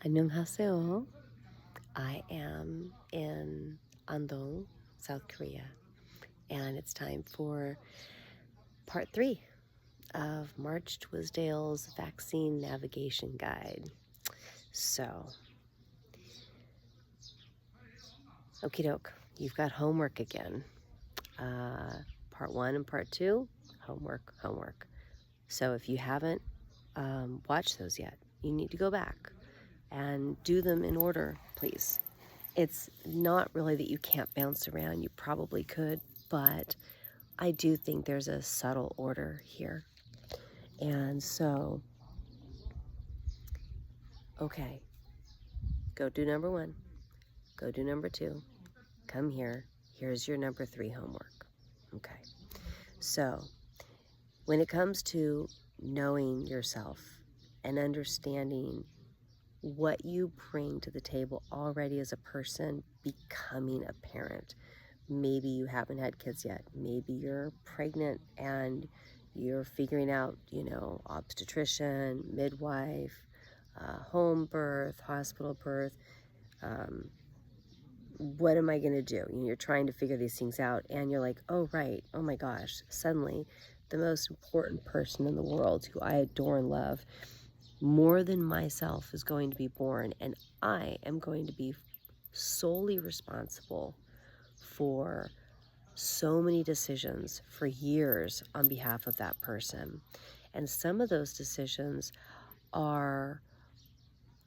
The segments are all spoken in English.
안녕하세요. I am in Andong, South Korea, and it's time for part 3 of March Twisdale's Vaccine Navigation Guide. So, okie doke, you've got homework again. Part 1 and part 2, homework. So if you haven't watched those yet, you need to go back and do them in order, please. It's not really that you can't bounce around. You probably could, but I do think there's a subtle order here. And so, okay, go do number 1, go do number 2, come here. Here's your number 3 homework. Okay, so when it comes to knowing yourself and understanding what you bring to the table already as a person, becoming a parent. Maybe you haven't had kids yet. Maybe you're pregnant and you're figuring out, obstetrician, midwife, home birth, hospital birth. What am I going to do? You're trying to figure these things out, and you're like, oh, right. Oh, my gosh. Suddenly, the most important person in the world who I adore and love more than myself is going to be born, and I am going to be solely responsible for so many decisions for years on behalf of that person. And some of those decisions are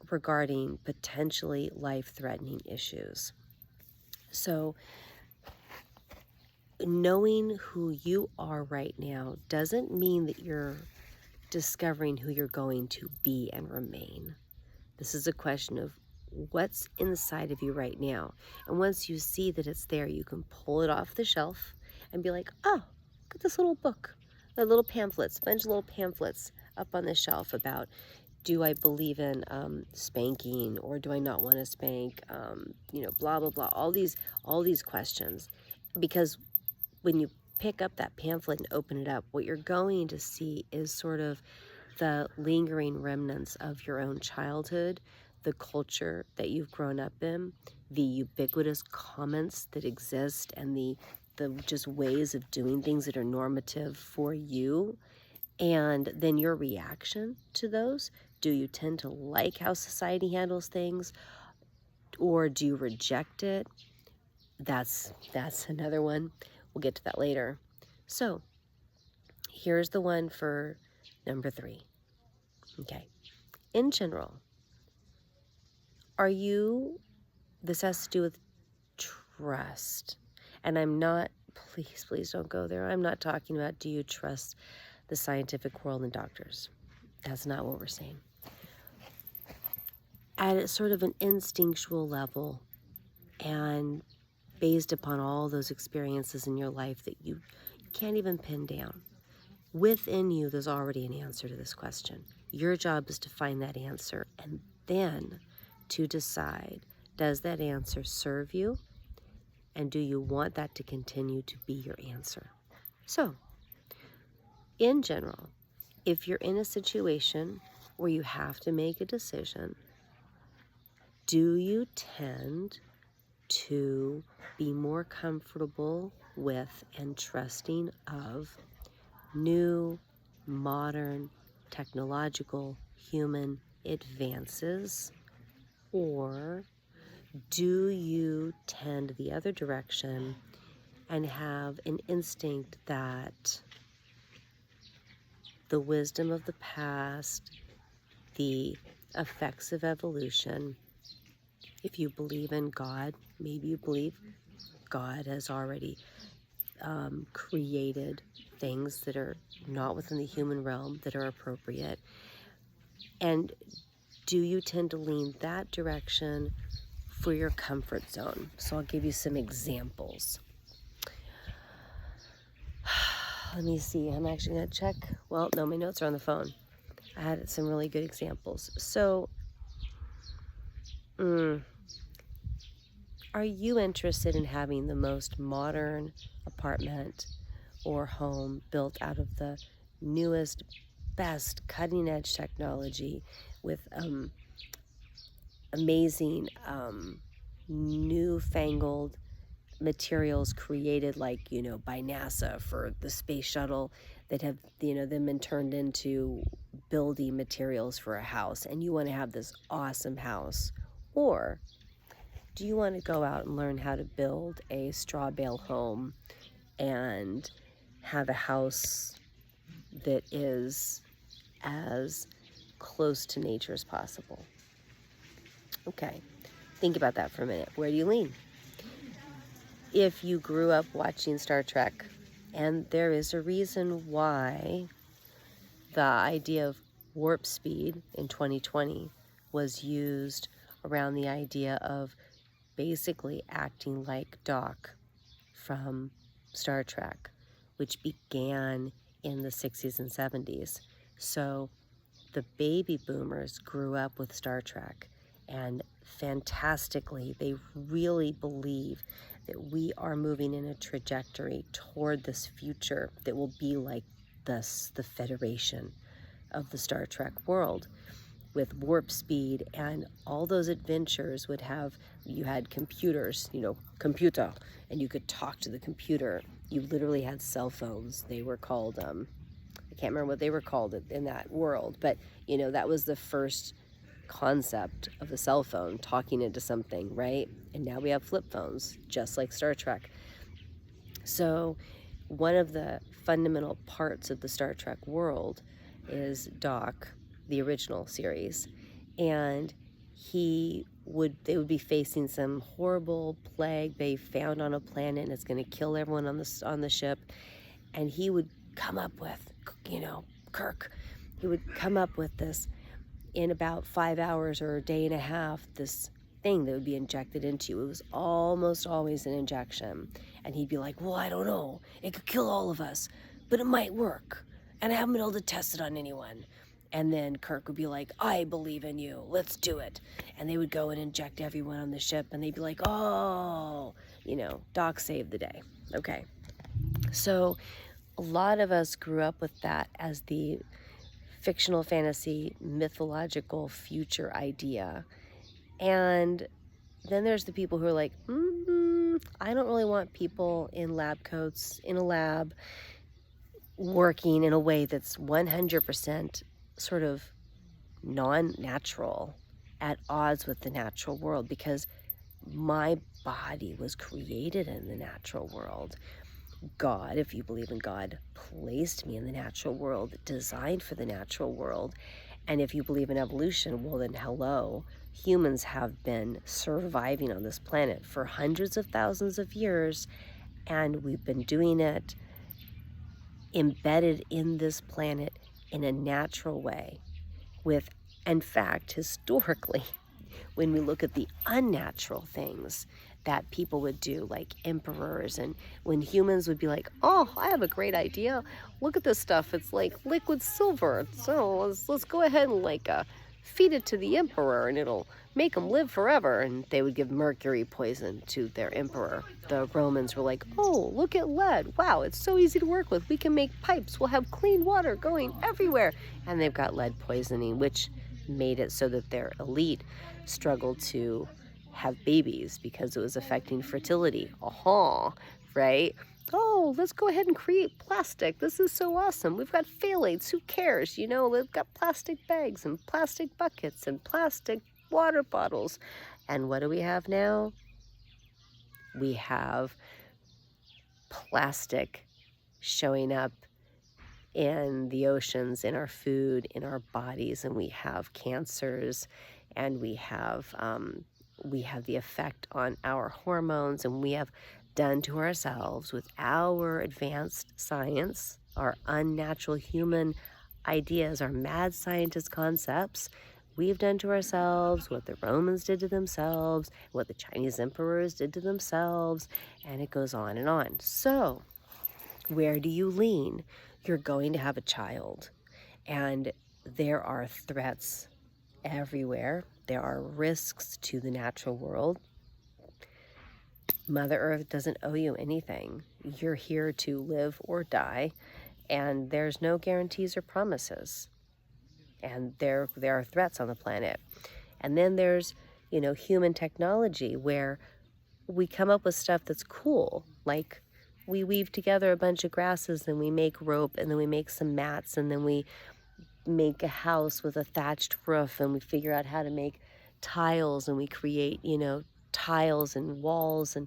regarding potentially life-threatening issues. So knowing who you are right now doesn't mean that you're discovering who you're going to be and remain. This is a question of what's inside of you right now. And once you see that it's there, you can pull it off the shelf and be like, oh, look at this little book, the little pamphlets, a bunch of little pamphlets up on the shelf about, do I believe in spanking, or do I not want to spank, blah, blah, blah, all these questions. Because when you pick up that pamphlet and open it up, what you're going to see is sort of the lingering remnants of your own childhood, the culture that you've grown up in, the ubiquitous comments that exist, and the just ways of doing things that are normative for you, and then your reaction to those. Do you tend to like how society handles things, or do you reject it? That's another one. We'll get to that later. So here's the one for number 3. Okay. In general, this has to do with trust. And I'm not, please don't go there. I'm not talking about, do you trust the scientific world and doctors? That's not what we're saying. At sort of an instinctual level, and based upon all those experiences in your life that you can't even pin down, within you, there's already an answer to this question. Your job is to find that answer and then to decide, does that answer serve you? And do you want that to continue to be your answer? So, in general, if you're in a situation where you have to make a decision, do you tend to be more comfortable with and trusting of new, modern, technological, human advances? Or do you tend the other direction and have an instinct that the wisdom of the past, the effects of evolution, if you believe in God, maybe you believe God has already created things that are not within the human realm that are appropriate. And do you tend to lean that direction for your comfort zone? So I'll give you some examples. Let me see. I'm actually going to check. Well, no, my notes are on the phone. I had some really good examples. So, are you interested in having the most modern apartment or home built out of the newest, best, cutting-edge technology with amazing newfangled materials created, like, by NASA for the space shuttle, that have, then been turned into building materials for a house, and you want to have this awesome house? Or do you want to go out and learn how to build a straw bale home and have a house that is as close to nature as possible? Okay, think about that for a minute. Where do you lean? If you grew up watching Star Trek, and there is a reason why the idea of warp speed in 2020 was used around the idea of basically acting like Doc from Star Trek, which began in the 60s and 70s. So the baby boomers grew up with Star Trek, and fantastically, they really believe that we are moving in a trajectory toward this future that will be like this, the Federation of the Star Trek world, with warp speed, and all those adventures would have, you had computers, computer, and you could talk to the computer. You literally had cell phones. They were called, I can't remember what they were called in that world, but that was the first concept of a cell phone, talking into something, right? And now we have flip phones, just like Star Trek. So one of the fundamental parts of the Star Trek world is Doc, the original series, and they would be facing some horrible plague they found on a planet, and it's going to kill everyone on the ship. And he would come up with, Kirk, he would come up with this in about 5 hours or a day and a half, this thing that would be injected into you. It was almost always an injection. And he'd be like, well, I don't know. It could kill all of us, but it might work. And I haven't been able to test it on anyone. And then Kirk would be like, I believe in you. Let's do it. And they would go and inject everyone on the ship. And they'd be like, oh, Doc saved the day. Okay. So a lot of us grew up with that as the fictional fantasy, mythological future idea. And then there's the people who are like, I don't really want people in lab coats, in a lab, working in a way that's 100% sort of non-natural, at odds with the natural world, because my body was created in the natural world. God, if you believe in God, placed me in the natural world, designed for the natural world. And if you believe in evolution, well then hello, humans have been surviving on this planet for hundreds of thousands of years, and we've been doing it embedded in this planet in a natural way. In fact, historically, when we look at the unnatural things that people would do, like emperors, and when humans would be like, oh, I have a great idea. Look at this stuff. It's like liquid silver. So let's go ahead and feed it to the emperor, and it'll make him live forever. And they would give mercury poison to their emperor. The Romans were like, oh, look at lead. Wow, it's so easy to work with. We can make pipes. We'll have clean water going everywhere. And they've got lead poisoning, which made it so that their elite struggled to have babies because it was affecting fertility. Right? Oh, let's go ahead and create plastic. This is so awesome. We've got phthalates. Who cares? They've got plastic bags and plastic buckets and plastic water bottles. And what do we have now? We have plastic showing up in the oceans, in our food, in our bodies, and we have cancers, and we have the effect on our hormones, and we have done to ourselves with our advanced science, our unnatural human ideas, our mad scientist concepts. We've done to ourselves what the Romans did to themselves, what the Chinese emperors did to themselves, and it goes on and on. So where do you lean? You're going to have a child, and there are threats everywhere. There are risks to the natural world. Mother Earth doesn't owe you anything. You're here to live or die, and there's no guarantees or promises. And there are threats on the planet. And then there's human technology where we come up with stuff that's cool. Like we weave together a bunch of grasses and we make rope and then we make some mats and then we make a house with a thatched roof and we figure out how to make tiles and we create, tiles and walls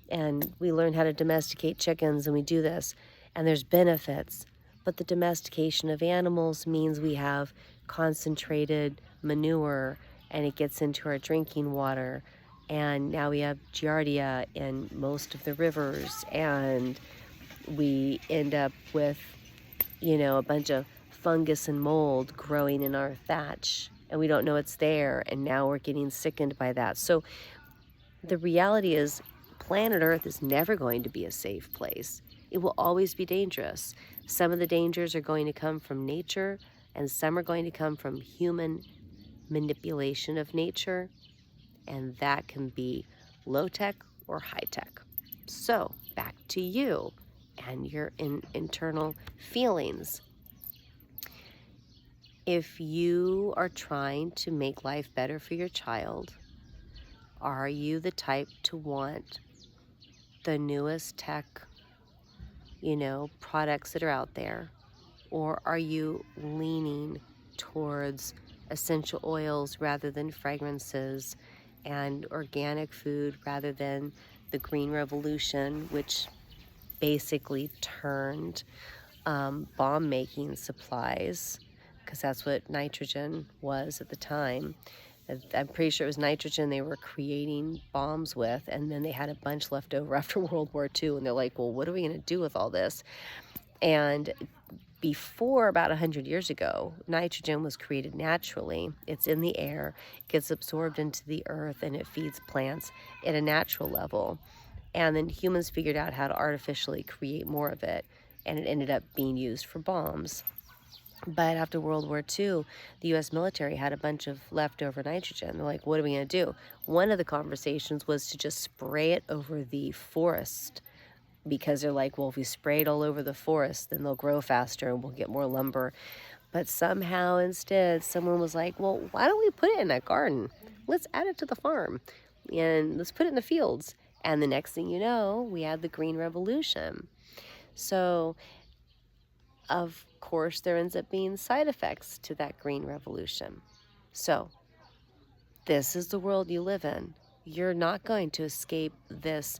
and we learn how to domesticate chickens and we do this and there's benefits. But the domestication of animals means we have concentrated manure and it gets into our drinking water. And now we have giardia in most of the rivers and we end up with, a bunch of fungus and mold growing in our thatch and we don't know it's there and now we're getting sickened by that. So the reality is planet Earth is never going to be a safe place. It will always be dangerous. Some of the dangers are going to come from nature and some are going to come from human manipulation of nature, and that can be low tech or high tech. So back to you and your internal feelings. If you are trying to make life better for your child, are you the type to want the newest tech, products that are out there? Or are you leaning towards essential oils rather than fragrances and organic food rather than the Green Revolution, which basically turned bomb making supplies, because that's what nitrogen was at the time. I'm pretty sure it was nitrogen they were creating bombs with, and then they had a bunch left over after World War II, and they're like, well, what are we going to do with all this? And before, about 100 years ago, nitrogen was created naturally. It's in the air, it gets absorbed into the earth, and it feeds plants at a natural level. And then humans figured out how to artificially create more of it, and it ended up being used for bombs. But after World War II, the U.S. military had a bunch of leftover nitrogen. They're like, what are we going to do? One of the conversations was to just spray it over the forest, because they're like, well, if we spray it all over the forest, then they'll grow faster and we'll get more lumber. But somehow instead, someone was like, well, why don't we put it in a garden? Let's add it to the farm and let's put it in the fields. And the next thing you know, we had the Green Revolution. So, of course, there ends up being side effects to that Green Revolution. So, this is the world you live in. You're not going to escape this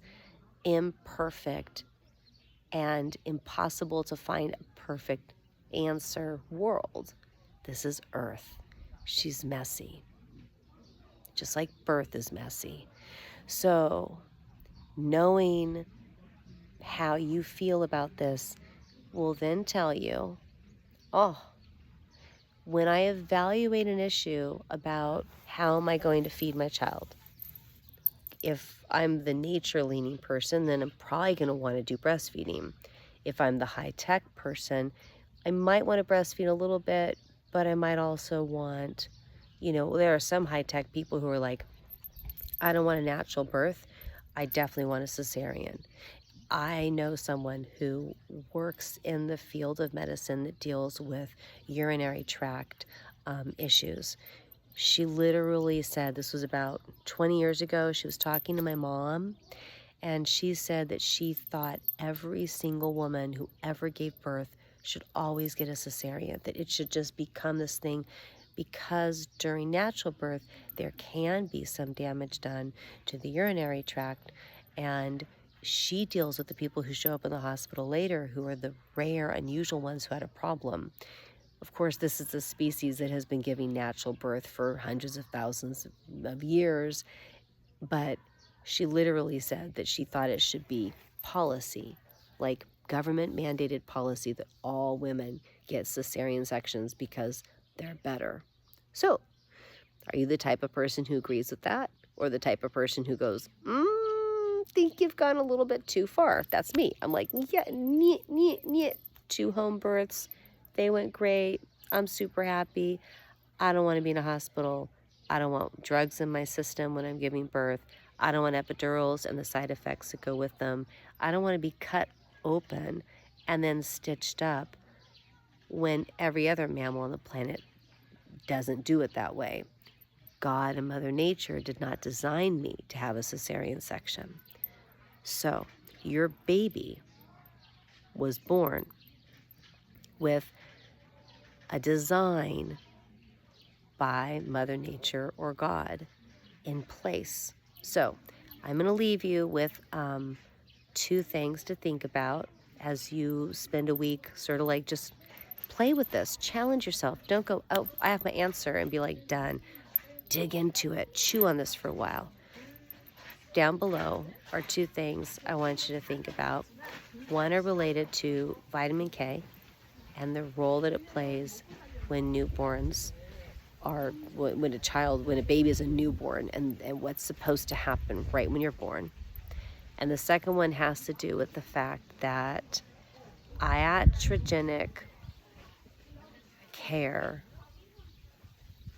imperfect and impossible to find a perfect answer world. This is Earth. She's messy, just like birth is messy. So, knowing how you feel about this will then tell you, oh, when I evaluate an issue about how am I going to feed my child, if I'm the nature-leaning person, then I'm probably going to want to do breastfeeding. If I'm the high-tech person, I might want to breastfeed a little bit, but I might also want, there are some high-tech people who are like, I don't want a natural birth. I definitely want a cesarean. I know someone who works in the field of medicine that deals with urinary tract issues. She literally said, this was about 20 years ago, she was talking to my mom, and she said that she thought every single woman who ever gave birth should always get a cesarean, that it should just become this thing, because during natural birth, there can be some damage done to the urinary tract, and she deals with the people who show up in the hospital later who are the rare, unusual ones who had a problem. Of course, this is a species that has been giving natural birth for hundreds of thousands of years, but she literally said that she thought it should be policy, like government mandated policy, that all women get cesarean sections because they're better. So, are you the type of person who agrees with that? Or the type of person who goes, think you've gone a little bit too far? That's me. I'm like, yeah, 2 home births. They went great. I'm super happy. I don't want to be in a hospital. I don't want drugs in my system when I'm giving birth. I don't want epidurals and the side effects that go with them. I don't want to be cut open and then stitched up when every other mammal on the planet doesn't do it that way. God and Mother Nature did not design me to have a cesarean section. So your baby was born with a design by Mother Nature or God in place. So I'm going to leave you with 2 things to think about as you spend a week sort of like just play with this. Challenge yourself. Don't go, oh, I have my answer, and be like, done. Dig into it. Chew on this for a while. Down below are 2 things I want you to think about. One are related to vitamin K and the role that it plays when newborns are, when a baby is a newborn, and what's supposed to happen right when you're born. And the second one has to do with the fact that iatrogenic care,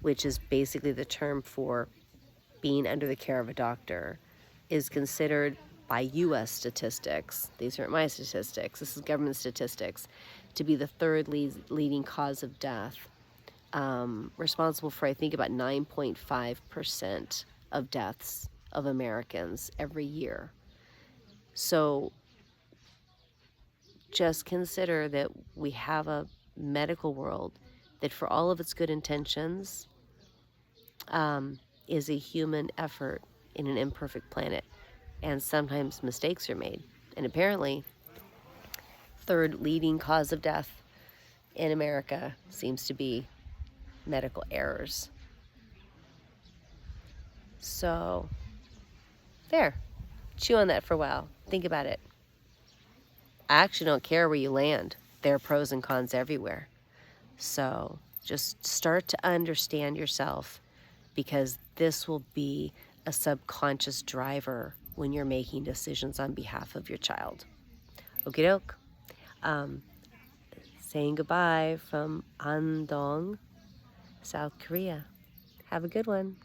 which is basically the term for being under the care of a doctor, is considered by U.S. statistics, these aren't my statistics, this is government statistics, to be the 3rd leading cause of death, responsible for, I think, about 9.5% of deaths of Americans every year. So just consider that we have a medical world that, for all of its good intentions, is a human effort in an imperfect planet. And sometimes mistakes are made. And apparently, 3rd leading cause of death in America seems to be medical errors. So, there. Chew on that for a while. Think about it. I actually don't care where you land. There are pros and cons everywhere. So, just start to understand yourself, because this will be a subconscious driver when you're making decisions on behalf of your child. Okie doke. Saying goodbye from Andong, South Korea. Have a good one.